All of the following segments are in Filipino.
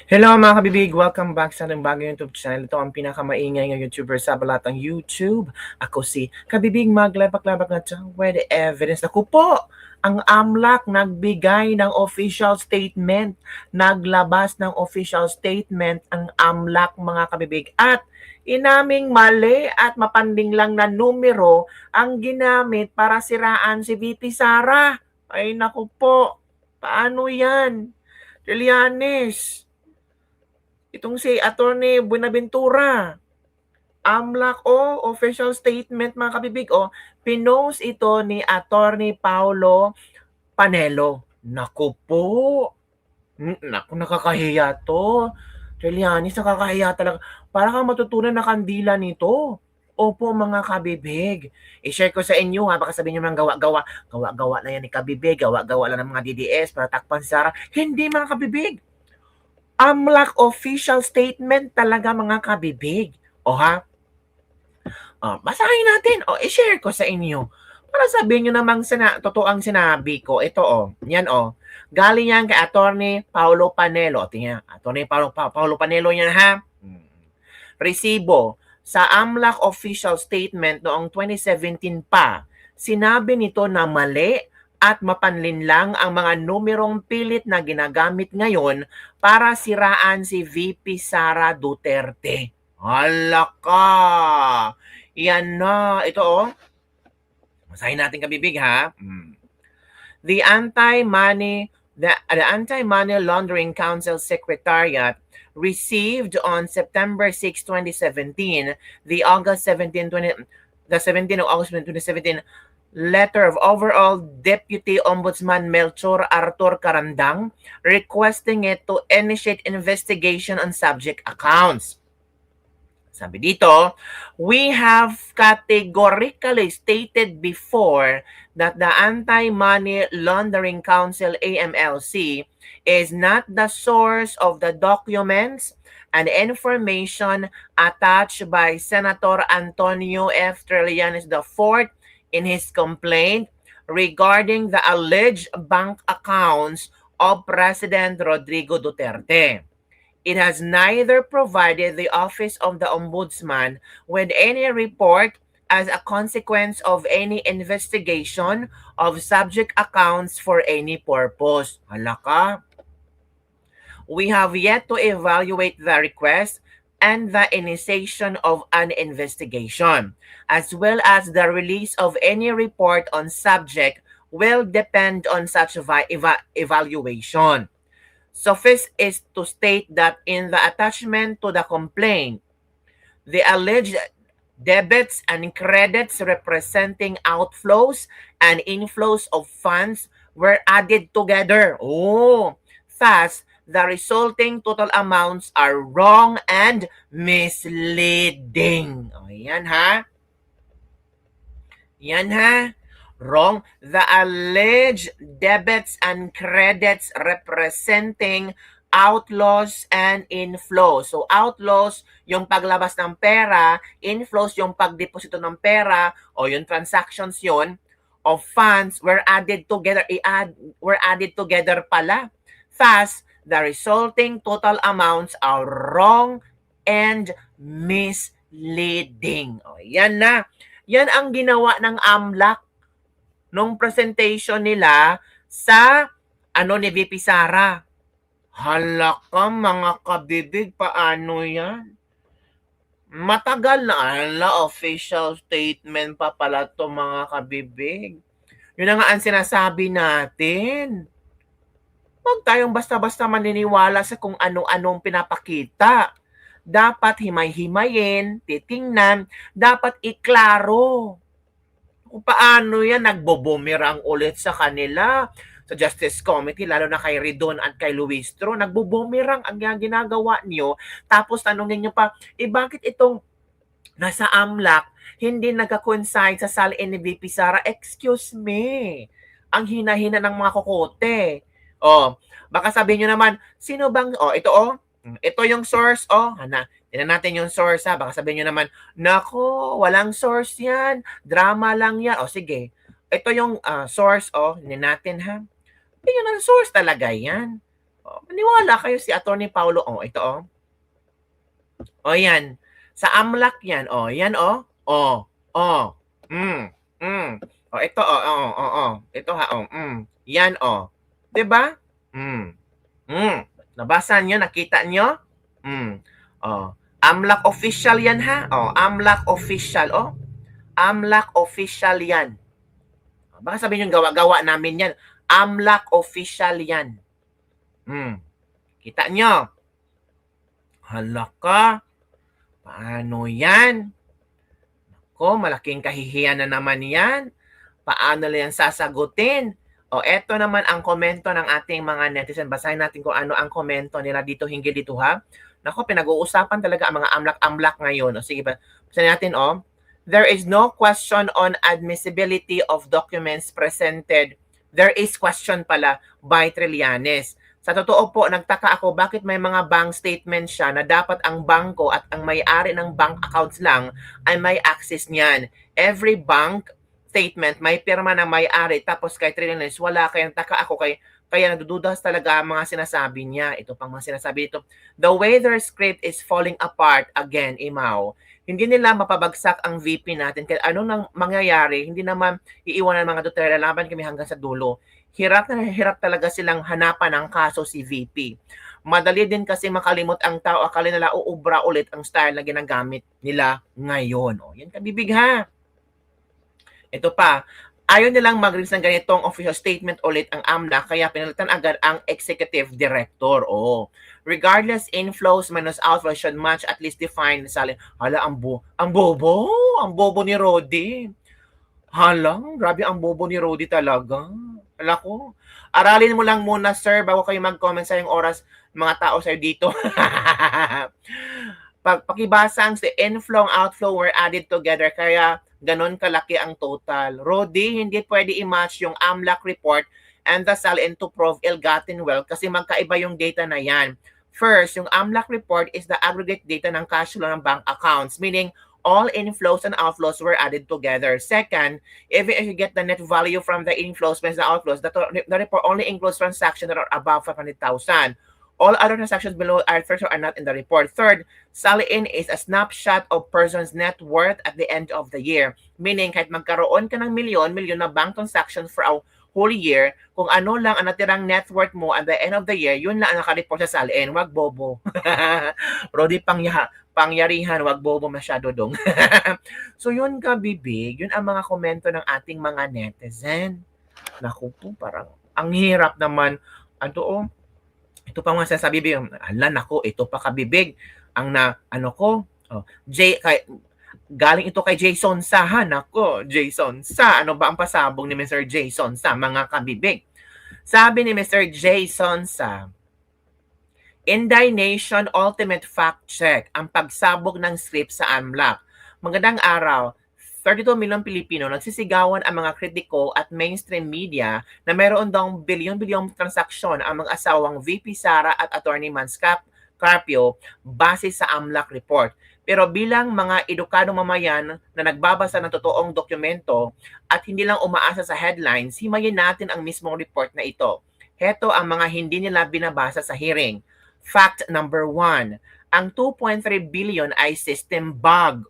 Hello mga kabibig! Welcome back sa ating bagong YouTube channel. Ito ang pinakamaingay ng YouTuber sa balatang YouTube. Ako si Kabibig Maglabak-labak na to with evidence. Ako po, ang AMLAC nagbigay ng official statement. Naglabas ng official statement ang AMLAC mga kabibig. At inaming mali at mapanding lang na numero ang ginamit para siraan si VP Sara. Ay naku po, paano yan? Trillanes. Itong si Attorney Buenaventura, AMLAC official statement mga kabibig pinost ito ni Attorney Paulo Panelo. Naku po, naku nakakahiya to. Trillanes, nakakahiya talaga. Para kang matutunan na kandila nito. Opo mga kabibig. I-share ko sa inyo baka sabihin nyo ng gawa-gawa. Gawa-gawa na yan ni kabibig, gawa-gawa lang ng mga DDS para takpan si Sara. Hindi mga kabibig. AMLAC official statement talaga mga kabibig. O ha? Basahin natin. I-share ko sa inyo. Para sabihin nyo namang totoo ang sinabi ko. Ito Yan Galing yan kay Attorney Paulo Panelo. Tingnan. Attorney Paulo Panelo yan ha. Resibo. Sa AMLAC official statement noong 2017 pa, sinabi nito na mali at mapanlinlang ang mga numerong pilit na ginagamit ngayon para siraan si VP Sara Duterte. Hala ka! Yan na. Ito Masahin natin kabibig ha. The Anti-Money Laundering Council Secretariat received on September 6, 2017, the 17th of August 2017 letter of overall Deputy Ombudsman Melchor Arthur Carandang requesting it to initiate investigation on subject accounts. Sabi dito, we have categorically stated before that the Anti-Money Laundering Council AMLC is not the source of the documents and information attached by Senator Antonio F. Trillanes IV in his complaint regarding the alleged bank accounts of President Rodrigo Duterte. It has neither provided the Office of the Ombudsman with any report as a consequence of any investigation of subject accounts for any purpose. Hala ka. We have yet to evaluate the request and the initiation of an investigation, as well as the release of any report on subject will depend on such evaluation. Suffice is to state that in the attachment to the complaint, the alleged debits and credits representing outflows and inflows of funds were added together. Thus, the resulting total amounts are wrong and misleading. Yan ha. Wrong. The alleged debits and credits representing outflows and inflows. So outflows, yung paglabas ng pera, inflows, yung pagdeposito ng pera, o yung transactions yun, of funds were added together. Were added together pala. Thus, the resulting total amounts are wrong and misleading. Yan na. Yan ang ginawa ng AMLAC nung presentation nila sa ni VP Sara. Hala ka mga kabibig, paano yan? Matagal na official statement pa pala to mga kabibig. Yun na nga ang sinasabi natin. Huwag tayong basta-basta maniniwala sa kung ano-anong pinapakita. Dapat himay-himayin, titingnan, dapat iklaro. Kung paano yan nagbobumirang ulit sa kanila sa Justice Committee, lalo na kay Ridon at kay Luistro, nagbobumirang ang ginagawa niyo. Tapos tanungin niyo pa, bakit itong nasa AMLAC hindi nagka-coincide sa salin ni VP Sara? Excuse me, ang hina-hina ng mga kokote. Baka sabihin niyo naman, sino bang, ito yung source, tingnan natin yung source ha. Baka sabihin nyo naman, nako, walang source yan. Drama lang yan. Sige. Ito yung source, tingnan natin ha. Yun ang source talaga yan. Maniwala kayo si Attorney Paulo. Ito yan. Sa AMLAC yan. Yan Mm, mm. Ito Ito ha Yan 'Di ba? Mm. Nabasa niyo, nakita niyo? AMLAC official yan ha. AMLAC official AMLAC official yan. Baka sabihin yung gawa-gawa namin yan. AMLAC official yan. Kita nyo? Hala ka. Paano yan? Ako, malaking kahihiyan na naman yan. Paano lang yan sasagutin? Eto naman ang komento ng ating mga netizen. Basahin natin kung ano ang komento nila dito hinggil dito ha. Nako, pinag-uusapan talaga ang mga AMLAC ngayon. Sige ba? Basahin natin There is no question on admissibility of documents presented. There is question pala by Trillanes. Sa totoo po, nagtaka ako bakit may mga bank statement siya na dapat ang bangko at ang may-ari ng bank accounts lang ay may access niyan. Every bank statement may pirma ng may-ari tapos kay Trillanes wala. Kaya nagtaka ako kaya nadududas talaga ang mga sinasabi niya. Ito pang mga sinasabi dito. The way their script is falling apart again, Imaw. Hindi nila mapabagsak ang VP natin. Kaya ano nang mangyayari, hindi naman iiwanan mga Duterte, laban kami hanggang sa dulo. Hirap na hirap talaga silang hanapan ng kaso si VP. Madali din kasi makalimot ang tao, akala nila uubra ulit ang style na ginagamit nila ngayon. Yan kabibig ha. Ito pa, ayaw nilang mag-release ng ganitong official statement ulit ang AMLAC kaya pinalitan agad ang executive director. Regardless, inflows minus outflows should match at least define salin. Hala, ang bobo ni Rodi. Hala, grabe ang bobo ni Rodi talaga. Hala ko. Aralin mo lang muna, sir, bago kayo mag-comment sa yung oras mga tao sa'yo dito. Pakibasa ang inflow and outflow were added together kaya ganon kalaki ang total. Rodi, hindi pwede i-match yung AMLAC report and the sell-in to prove ill-gotten wealth kasi magkaiba yung data na yan. First, yung AMLAC report is the aggregate data ng cash flow ng bank accounts, meaning all inflows and outflows were added together. Second, even if you get the net value from the inflows minus the outflows, the report only includes transactions that are above 500,000. All other transactions below are not in the report. Third, sell-in is a snapshot of person's net worth at the end of the year. Meaning, kahit magkaroon ka ng milyon na bank transactions for a whole year, kung ano lang ang natirang net worth mo at the end of the year, yun lang ang nakareport sa sell-in. Wag bobo. Rodi pangyarihan, wag bobo masyado dong. So yun ka, bibig. Yun ang mga komento ng ating mga netizen. Naku po, parang ang hirap naman. Ito pa mga sinasabi, ala nako, ito pa kabibig. Ang galing ito kay Jason Sa, nako, Jason Sa. Ano ba ang pasabong ni Mr. Jason Sa, mga kabibig? Sabi ni Mr. Jason Sa, Inday Nation Ultimate Fact Check, ang pagsabog ng script sa AMLAC. Magandang araw. 32 milyon Pilipino nagsisigawan ang mga kritiko at mainstream media na mayroon daw bilyon-bilyong transaksyon ang mga asawang VP Sara at Attorney Mans Carpio base sa AMLAC report. Pero bilang mga edukadong mamayan na nagbabasa ng totoong dokumento at hindi lang umaasa sa headlines, himayin natin ang mismong report na ito. Heto ang mga hindi nila binabasa sa hearing. Fact number 1. Ang 2.3 billion ay system bug.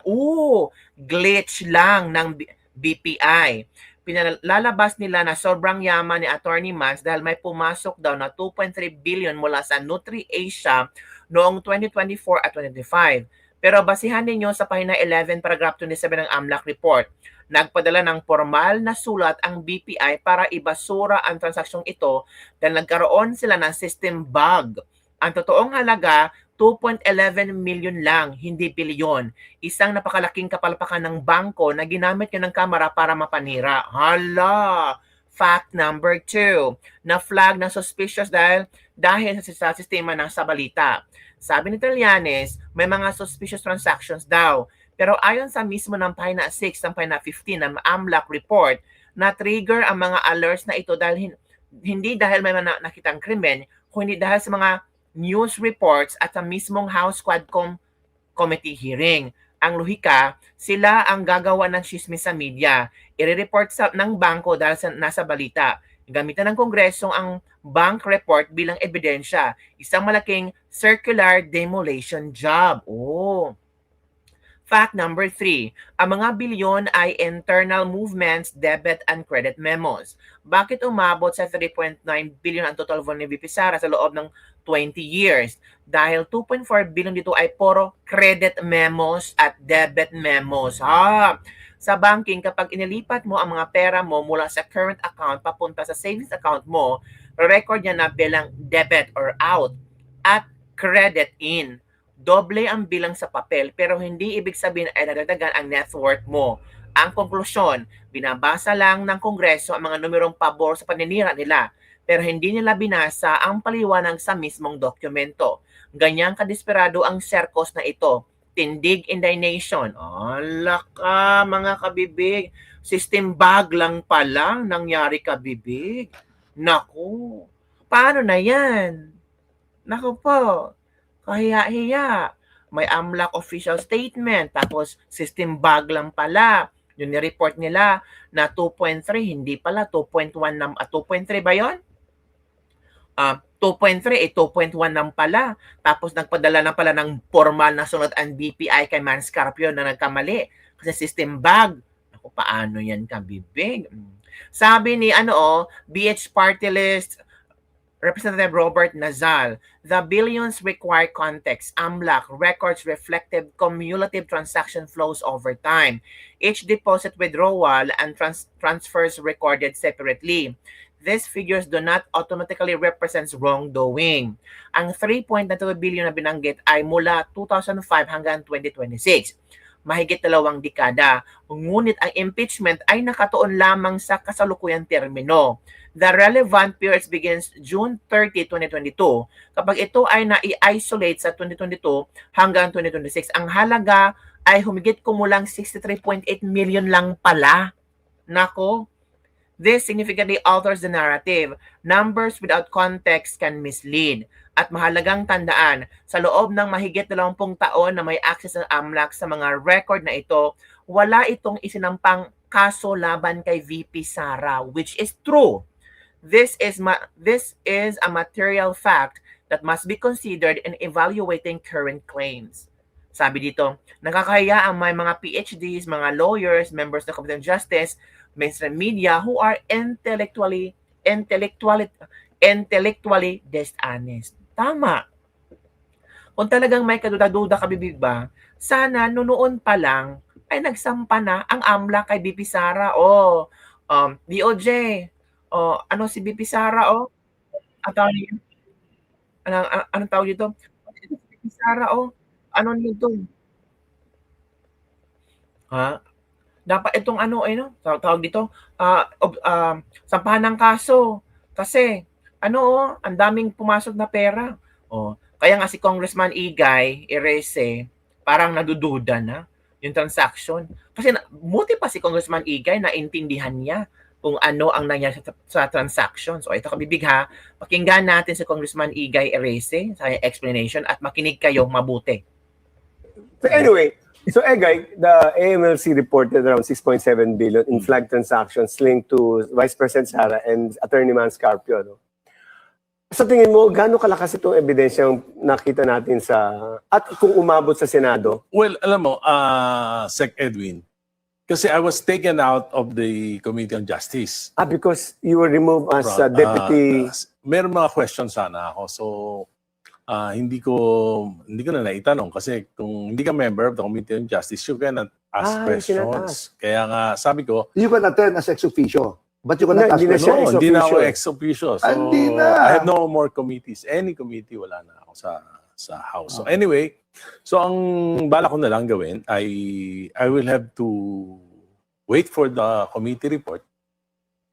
Glitch lang ng BPI. Pinalalabas nila na sobrang yaman ni Attorney Mans dahil may pumasok daw na 2.3 billion mula sa NutriAsia noong 2024 at 2025. Pero basihan ninyo sa pahina 11, paragraph 27 ng AMLAC report. Nagpadala ng formal na sulat ang BPI para ibasura ang transaksyon ito dahil nagkaroon sila ng system bug. Ang totoong halaga, 2.11 million lang, hindi bilyon. Isang napakalaking kapalpakan ng bangko na ginamit niya ng kamera para mapanira. Hala! Fact number 2, na-flag na suspicious dahil sa sistema ng sabalita. Sabi ni Trillanes, may mga suspicious transactions daw. Pero ayon sa mismo ng pahina 6 ng pahina 15 ng AMLAC report, na-trigger ang mga alerts na ito dahil hindi dahil may nakitang krimen, kundi dahil sa mga news reports at sa mismong House Quadcom Committee hearing. Ang lohika, sila ang gagawa ng chismis sa media. I-report ng bangko dahil nasa balita. Gamitan ng Kongreso ang bank report bilang ebidensya. Isang malaking circular demolition job. Oh. Fact number 3, ang mga bilyon ay internal movements, debit and credit memos. Bakit umabot sa 3.9 billion ang total volume ni VP Sara sa loob ng 20 years? Dahil 2.4 billion dito ay puro credit memos at debit memos. Sa banking, kapag inilipat mo ang mga pera mo mula sa current account papunta sa savings account mo, record niya na bilang debit or out at credit in. Doble ang bilang sa papel pero hindi ibig sabihin ay nadagdagan ang net worth mo. Ang konklusyon, binabasa lang ng Kongreso ang mga numerong pabor sa paninira nila pero hindi nila binasa ang paliwanag sa mismong dokumento. Ganyang kadesperado ang serkos na ito. Tindig in the nation. Ala ka, mga kabibig. System bug lang pala nangyari, kabibig. Naku, paano na yan? Naku po, kahiya-hiya. May AMLAC official statement, tapos system bug lang pala. Yung ni-report nila na 2.3, hindi pala 2.1 na, 2.3 ba yun? 2.3, 2.1 lang pala. Tapos nagpadala na pala ng formal na sunod ang BPI kay Man Scarpio na nagkamali. Kasi system bug. Naku, paano yan, kabibig? Sabi ni BH Party List, Representative Robert Nazal, the billions require context. AMLAC records reflective cumulative transaction flows over time. Each deposit withdrawal and transfers recorded separately. These figures do not automatically represent wrongdoing. Ang 3.2 billion na binanggit ay mula 2005 hanggang 2026. Mahigit 2 dekada. Ngunit ang impeachment ay nakatuon lamang sa kasalukuyang termino. The relevant periods begins June 30, 2022. Kapag ito ay na-isolate sa 2022 hanggang 2026, ang halaga ay humigit kumulang 63.8 million lang pala. Nako, this significantly alters the narrative. Numbers without context can mislead. At mahalagang tandaan, sa loob ng mahigit 20 taon na may access ng AMLAC sa mga record na ito, wala itong isinampang kaso laban kay VP Sara, which is true. This is a material fact that must be considered in evaluating current claims. Sabi dito, nakakahiya ang may mga PhDs, mga lawyers, members ng Committee on Justice, mainstream media who are intellectually dishonest. Tama. Kung talagang may kaduda-duda kabibig ba, sana noon pa lang ay nagsampa na ang AMLAC kay BP Sara. DOJ, ano si BP Sara, attorney, anong tawag dito? Si BP Sara, ano nito? Dapat itong tawag dito, sampahan ng kaso. Kasi, ang daming pumasok na pera. Kaya nga si Congressman Igay Erese, parang nadududa na yung transaction. Kasi buti pa si Congressman Igay na intindihan niya kung ano ang nangyari sa transaction. So ito kabibig ha, pakinggan natin si Congressman Igay Erese sa explanation at makinig kayo mabuti. So anyway, Egay, the AMLC reported around 6.7 billion in flag transactions linked to Vice President Sara and Attorney Man Scarpio. No? Sa tingin mo, gaano kalakas itong ebidensyang nakita natin at kung umabot sa Senado? Well, alam mo, Sec Edwin, kasi I was taken out of the Committee on Justice. Because you were removed as deputy. Meron mga questions sana ako. So, hindi ko na naitanong kasi kung hindi ka member of the Committee on Justice, you cannot ask questions. Kaya nga, sabi ko, you can attend as ex officio. But you cannot ask questions. Hindi na ako ex officio. So, I have no more committees. Any committee, wala na ako sa House. So anyway, ang bala ko na lang gawin ay I will have to wait for the committee report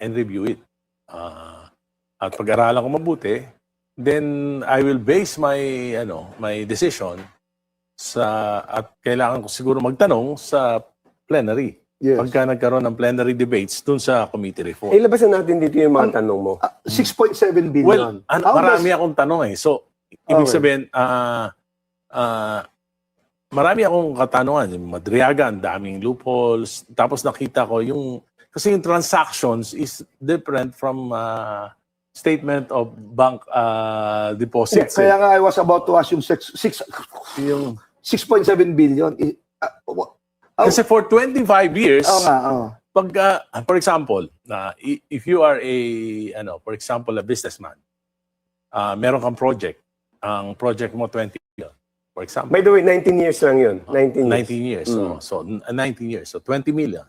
and review it. At pag-aralan ko mabuti, then I will base my decision at kailangan ko siguro magtanong sa plenary. Yes. Pagka nagkaroon ng plenary debates dun sa committee report. Ilabasan natin dito yung mga tanong mo. 6.7 Well, billion. marami akong tanong So, ibig sabihin, marami akong katanungan. Yung Madriaga, ang daming loopholes. Tapos nakita ko yung Kasi yung transactions is different from statement of bank deposits. Kaya nga I was about to ask yung Yung, 6.7 billion. kasi for 25 years, Oo nga, oo. pag, for example, if you are for example, a businessman, meron kang project, ang project mo 20 million, for example. By the way, 19 years lang yun. 19 years. 19 years. So 19 years. So 20 million.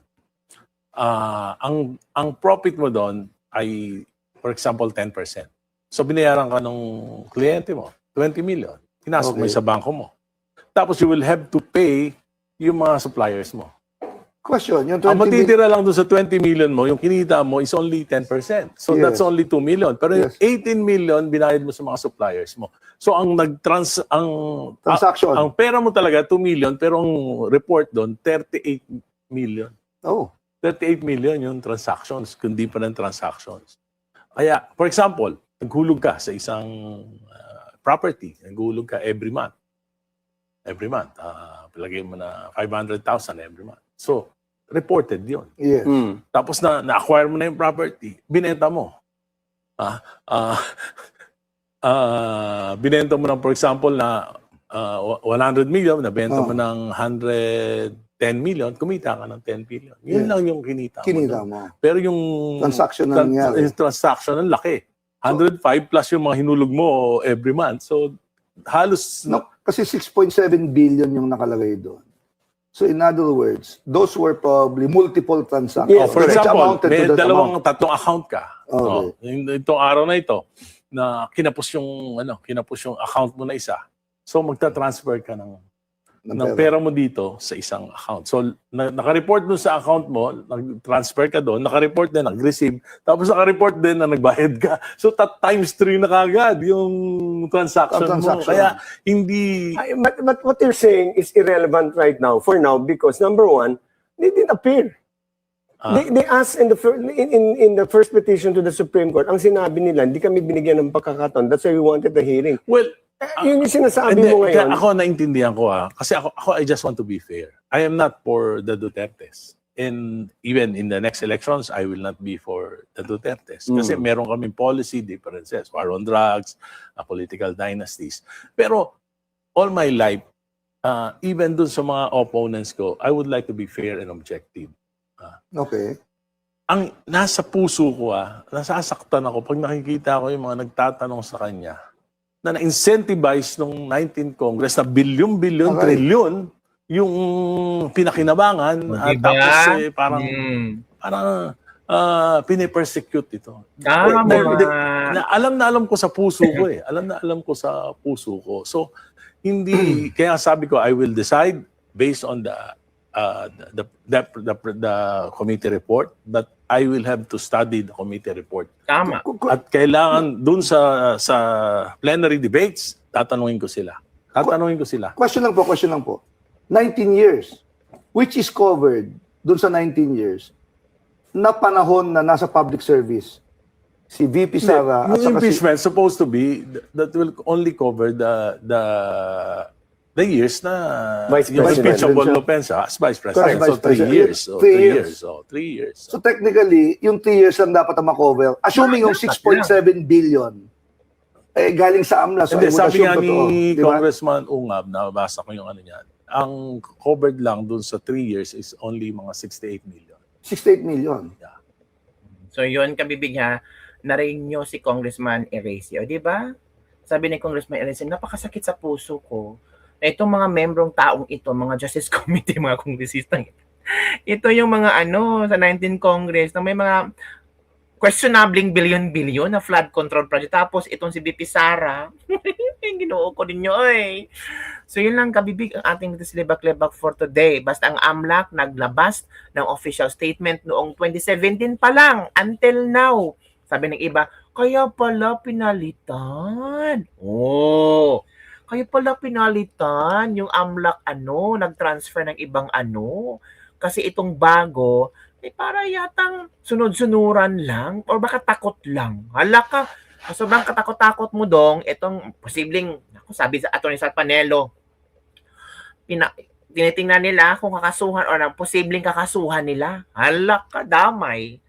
Ang profit mo doon ay, for example, 10%. So binayaran ka ng kliyente mo, 20 million. Pinasok mo Okay. sa bangko mo. Tapos you will have to pay yung mga suppliers mo. Question, yung 20 Ang matitira lang doon sa 20 million mo, yung kinita mo is only 10%. So Yes. that's only 2 million. Pero yung Yes. 18 million binayad mo sa mga suppliers mo. So ang transaction. ang pera mo talaga 2 million pero ang report doon 38 million. Oh. 38 million yung transactions, kundi pa ng transactions. Kaya, for example, naghulog ka sa isang property, naghulog ka every month. Every month. Palagay mo na 500,000 every month. So, reported yun. Yes. Tapos na-acquire mo na yung property, binenta mo. Binenta mo ng, for example, na 100 million, nabenta mo ng 110 million, kumita ka ng 10 million. Yun Yes. lang yung kinita mo. Kinita doon. mo. Pero yung Transaction na nangyari. yung transaction, ang laki. 105 plus yung mga hinulog mo every month. So, halos... No, kasi 6.7 billion yung nakalagay doon. So in other words, those were probably multiple transactions. Yes, for which example, amounted may to that dalawang, amount. tatlong account ka. Okay. Itong araw na ito, na kinapos yung account mo na isa. So, magta-transfer ka ng pera mo dito sa isang account. So, naka-report dun sa account mo, nag-transfer ka doon, naka-report din, nag-receive, tapos naka-report din na nagbayad ka. So, times 3 na kagad yung transaction mo. Kaya, hindi... But what you're saying is irrelevant right now, for now, because number one, they didn't appear. They asked in the first petition to the Supreme Court, ang sinabi nila, hindi kami binigyan ng pagkakataon. That's why we wanted the hearing. Well, Yun yung sinasabi hindi, mo ngayon. ako naintindihan ko kasi ako I just want to be fair. I am not for the Dutertes. And even in the next elections, I will not be for the Dutertes. Kasi meron kaming policy differences, war on drugs, political dynasties. Pero all my life, even dun sa mga opponents ko, I would like to be fair and objective. Okay. Ang nasa puso ko, nasasaktan ako pag nakikita ko yung mga nagtatanong sa kanya na na-incentivize nung 19th Congress na bilyon-bilyon, Okay. trilyon yung pinakinabangan at Diba? tapos parang pinipersecute ito. Tama. Alam ko sa puso ko Alam ko sa puso ko. So, hindi, kaya sabi ko, I will decide based on the committee report, but I will have to study the committee report. Tama. At kailangan dun sa plenary debates, tatanungin ko sila. Question lang po. 19 years. Which is covered dun sa 19 years na panahon na nasa public service. Si VP Sara at Yung saka si... impeachment supposed to be that will only cover the years na Vice yung President. impeachable offense as Vice President. Correct. So 3 Vice years. So 3 3 years. years. So 3 years. So technically, yung 3 years lang dapat na makover. Assuming yung 6.7 billion, galing sa AMLA. So Hindi, I would sabi assume nga totoo. ni Di ba? Congressman Ungab, nabasa ko yung ano niyan, ang covered lang dun sa 3 years is only mga 68 million. 68 million. So yun, kabibig ha, narinig nyo si Congressman Eracio, di ba? Sabi ni Congressman Eracio, napakasakit sa puso ko na itong mga membrong taong ito, mga Justice Committee, mga kongresistang ito yung mga sa 19 Congress na may mga questionabling billion-billion na flood control project. Tapos itong si BP Sara, ginoo ko din nyo, eh. So yun lang kabibig ang ating Lebak-Lebak for today. Basta ang AMLAC naglabas ng official statement noong 2017 pa lang until now. Sabi ng iba, kaya pala pinalitan. Oh, kaya pala pinalitan yung AMLAC nag-transfer ng ibang kasi itong bago para yatang sunod-sunuran lang or baka takot lang. Hala ka, sobrang katakot-takot mo dong itong posibleng, sabi sa Atty. Sat Panelo, tinitingnan nila kung kakasuhan o ng posibleng kakasuhan nila. Hala ka, damay.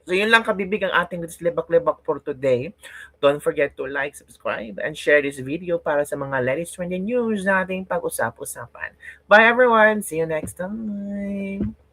So yun lang kabibig ang ating Libak-Libak for today. Don't forget to like, subscribe, and share this video para sa mga latest trending news na ating pag-usap-usapan. Bye everyone! See you next time!